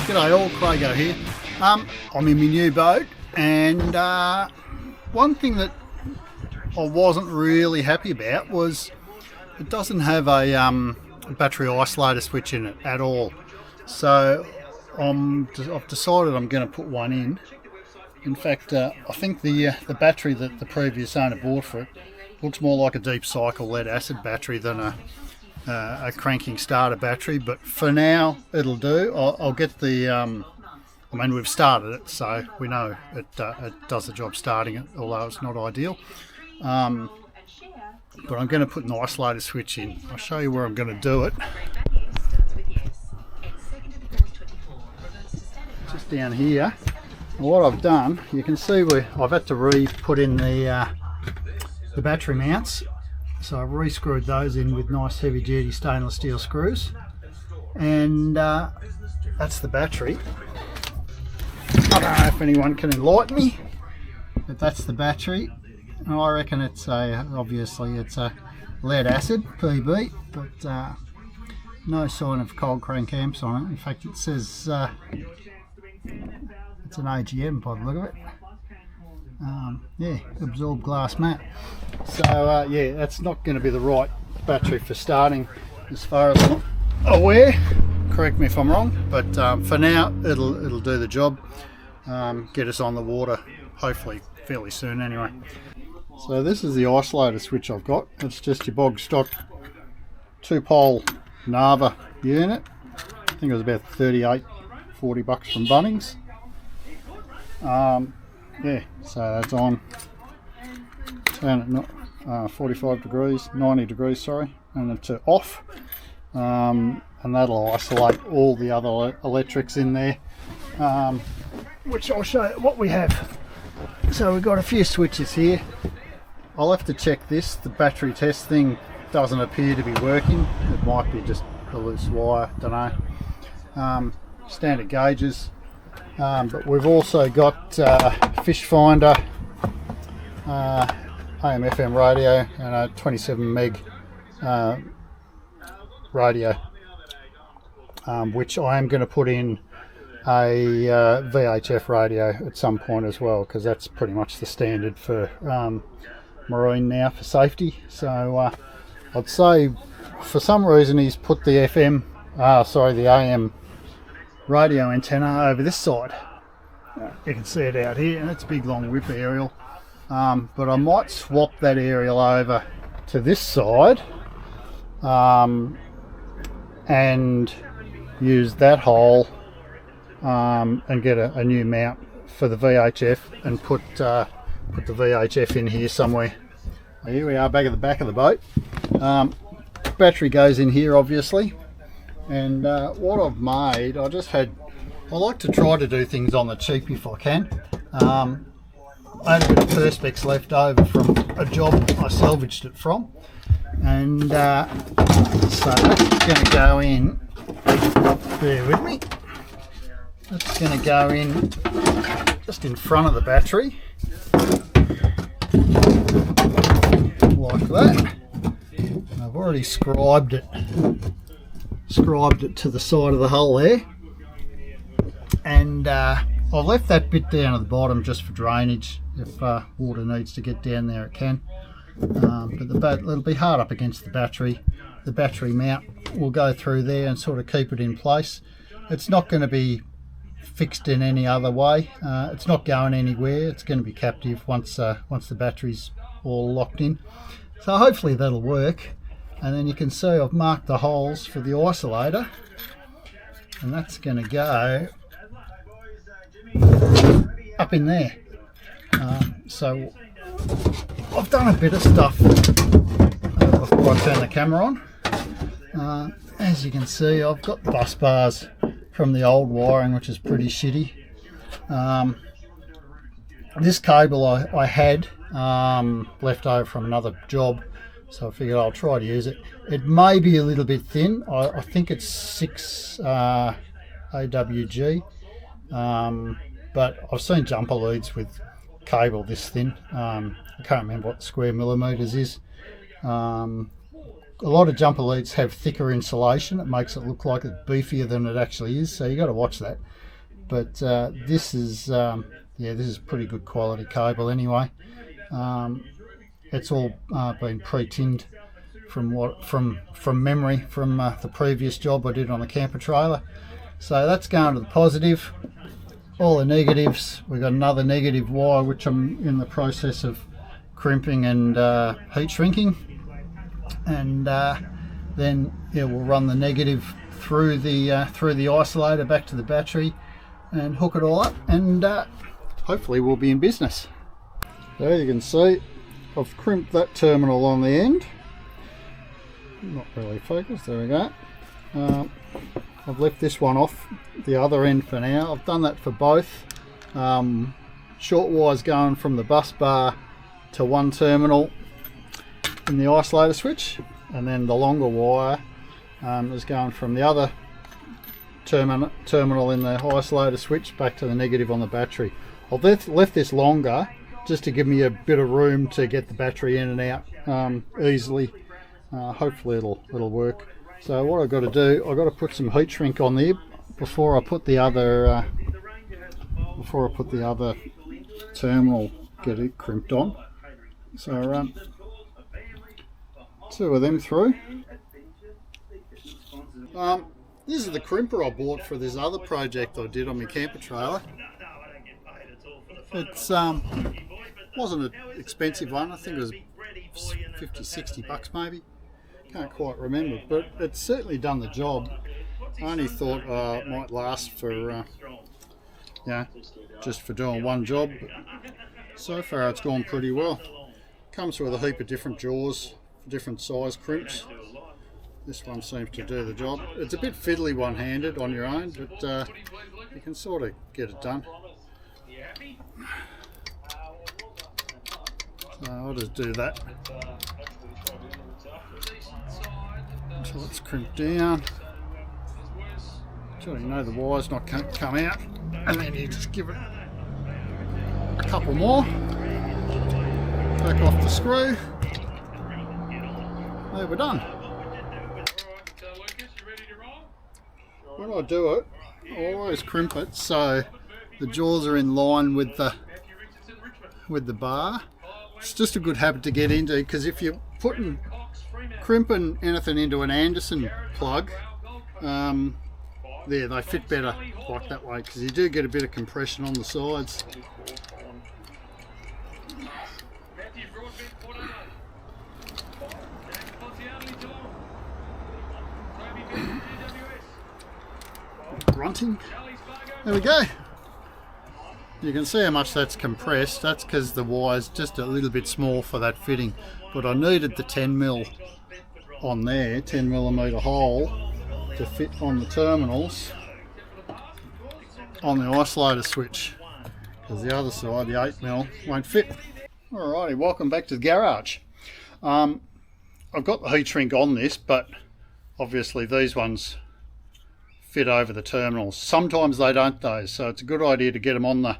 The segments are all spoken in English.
G'day all, Crago here. I'm in my new boat, and one thing that I wasn't really happy about was it doesn't have a battery isolator switch in it at all. So I've decided I'm going to put one in. In fact, I think the battery that the previous owner bought for it looks more like a deep cycle lead acid battery than a cranking starter battery, but for now it'll do. I'll get the I mean, we've started it, so we know it does the job starting it, although it's not ideal. But I'm going to put an isolator switch in. I'll show you where I'm going to do it. Just down here. And what I've done, you can see where I've had to re-put in the battery mounts. So I've re-screwed those in with nice heavy duty stainless steel screws, and that's the battery. I don't know if anyone can enlighten me, but that's the battery. And I reckon it's obviously it's a lead acid PB, but no sign of cold crank amps on it. In fact, it says it's an AGM by the look of it. Yeah, absorb glass mat. So yeah, that's not going to be the right battery for starting as far as I'm aware. Correct me if I'm wrong, but for now it'll do the job. Get us on the water, hopefully fairly soon anyway. So this is the isolator switch I've got. It's just your bog stock 2-pole Nava unit. I think it was about 38-40 bucks from Bunnings. Yeah, so that's on. Turn it 45 degrees, 90 degrees, sorry, and it's off. And that'll isolate all the other electrics in there, which I'll show you what we have. So we've got a few switches here. I'll have to check this. The battery test thing doesn't appear to be working. It might be just a loose wire, don't know. Standard gauges. But we've also got fish finder, AM FM radio, and a 27 meg radio, which I am going to put in a VHF radio at some point as well, because that's pretty much the standard for marine now for safety. So I'd say for some reason he's put the the AM radio antenna over this side. You can see it out here, and it's a big long whip aerial, but I might swap that aerial over to this side and use that hole and get a new mount for the VHF and put the VHF in here somewhere. Here we are, back at the back of the boat. Battery goes in here obviously. And what I've made, I like to try to do things on the cheap if I can. I had a bit of Perspex left over from a job I salvaged it from, and so that's going to go in, bear with me, that's going to go in just in front of the battery, like that. I've already scribed it to the side of the hull there, and I've left that bit down at the bottom just for drainage. If water needs to get down there, it can, but it'll be hard up against the battery. The battery mount will go through there and sort of keep it in place. It's not going to be fixed in any other way. It's not going anywhere. It's going to be captive once the battery's all locked in. So hopefully that'll work. And then you can see I've marked the holes for the isolator, and that's going to go up in there. So I've done a bit of stuff before I turn the camera on. As you can see, I've got bus bars from the old wiring, which is pretty shitty. This cable I had left over from another job, so I figured I'll try to use it. It may be a little bit thin. I think it's 6 AWG, but I've seen jumper leads with cable this thin. I can't remember what square millimeters is, a lot of jumper leads have thicker insulation. It makes it look like it's beefier than it actually is, so you got to watch that. But this is this is pretty good quality cable anyway. It's all been pre-tinned from memory from the previous job I did on the camper trailer. So that's going to the positive. All the negatives, we've got another negative wire which I'm in the process of crimping and heat shrinking, and then we'll run the negative through the isolator back to the battery and hook it all up, and hopefully we'll be in business. There you can see I've crimped that terminal on the end. Not really focused, there we go. I've left this one off the other end for now. I've done that for both. Short wires going from the bus bar to one terminal in the isolator switch, and then the longer wire is going from the other terminal in the isolator switch back to the negative on the battery. I've left this longer just to give me a bit of room to get the battery in and out easily. Hopefully it'll work. So what I've got to do, I've got to put some heat shrink on there before I put the other terminal, get it crimped on. So run two of them through. This is the crimper I bought for this other project I did on my camper trailer. It's wasn't an expensive one. I think it was 50-60 bucks maybe. Can't quite remember, but it's certainly done the job. I only thought it might last for just for doing one job, but so far it's gone pretty well. Comes with a heap of different jaws, different size crimps. This one seems to do the job. It's a bit fiddly one-handed on your own, but you can sort of get it done. So I'll just do that. So let's crimp down. So you know the wire's not going to come out, and then you just give it a couple more. Back off the screw. There, we're done. When I do it, I always crimp it so the jaws are in line with the bar. It's just a good habit to get into, because if you're crimping anything into an Anderson plug, they fit better like that way, because you do get a bit of compression on the sides. Grunting. There we go. You can see how much that's compressed. That's because the wire's just a little bit small for that fitting, but I needed the 10mm on there, 10mm hole to fit on the terminals on the isolator switch, because the other side, the 8mm, won't fit. Alrighty, welcome back to the garage. I've got the heat shrink on this, but obviously these ones fit over the terminals. Sometimes they don't though, so it's a good idea to get them on the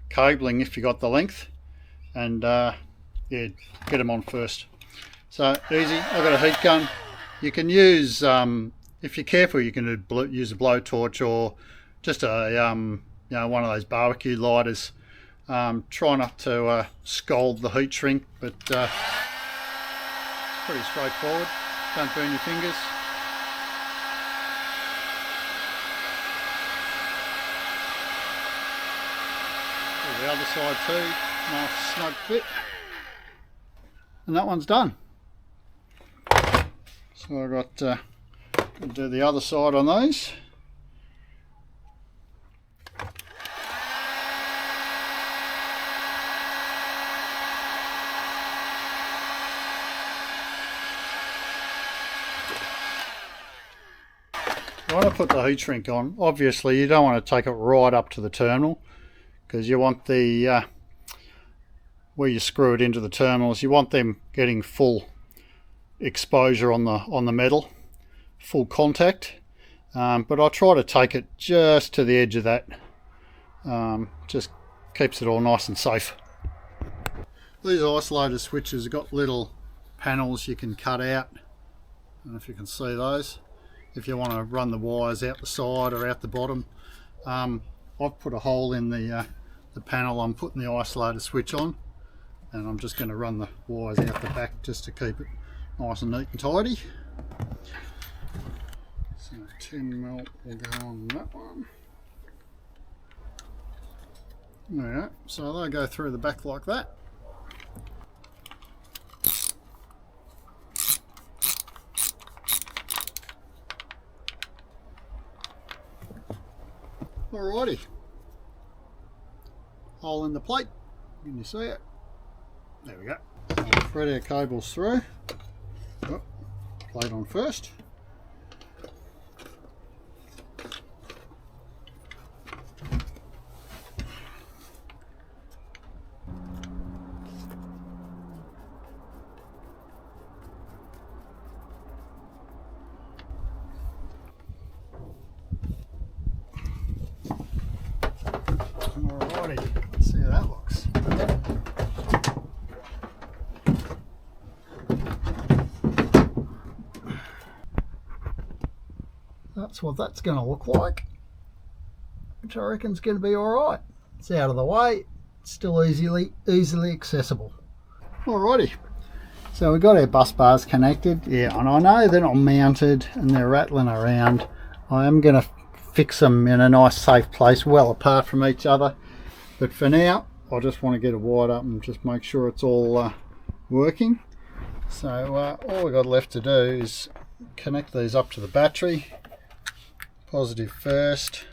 cabling if you got the length, and get them on first. So easy. I've got a heat gun. You can use, if you're careful, you can use a blowtorch or just a one of those barbecue lighters. Try not to scald the heat shrink, but pretty straightforward. Don't burn your fingers. The other side too, nice snug fit, and that one's done. So I've got to do the other side on those. When I put the heat shrink on, obviously you don't want to take it right up to the terminal, because you want the where you screw it into the terminals, you want them getting full exposure on the metal, full contact. But I try to take it just to the edge of that. Just keeps it all nice and safe. These isolator switches have got little panels you can cut out And if you can see those, if you want to run the wires out the side or out the bottom, I've put a hole in the panel I'm putting the isolator switch on, and I'm just going to run the wires out the back just to keep it nice and neat and tidy. So 10mm will go on that one. Alright, so they'll go through the back like that. Alrighty, hole in the plate, can you see it? There we go. So we'll thread our cables through. Oh, plate on first. Alrighty, let's see how that looks. That's what that's going to look like, which I reckon is going to be alright. It's out of the way, it's still easily accessible. Alrighty, so we've got our bus bars connected, yeah, and I know they're not mounted and they're rattling around. I am going to fix them in a nice safe place, well apart from each other, but for now I just want to get it wired up and just make sure it's all working. So all we've got left to do is connect these up to the battery. Positive first.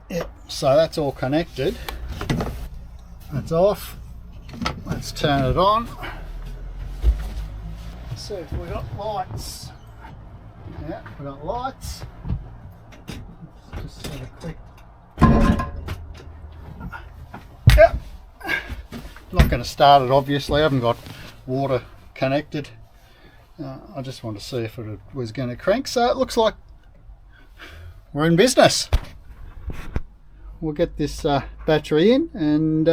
Yep, so that's all connected. That's off. Let's turn it on. See if we got lights. Yeah, we got lights. Just sort of click. Yep. Not going to start it obviously. I haven't got water connected. I just want to see if it was going to crank. So it looks like we're in business. We'll get this battery in and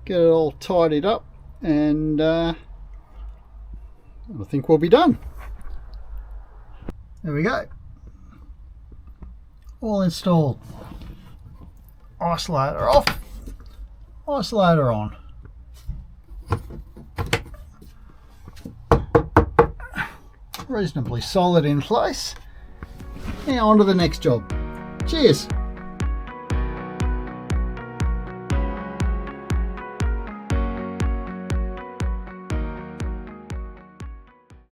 get it all tidied up, and I think we'll be done. There we go. All installed. Isolator off. Isolator on. Reasonably solid in place. Now on to the next job. Cheers.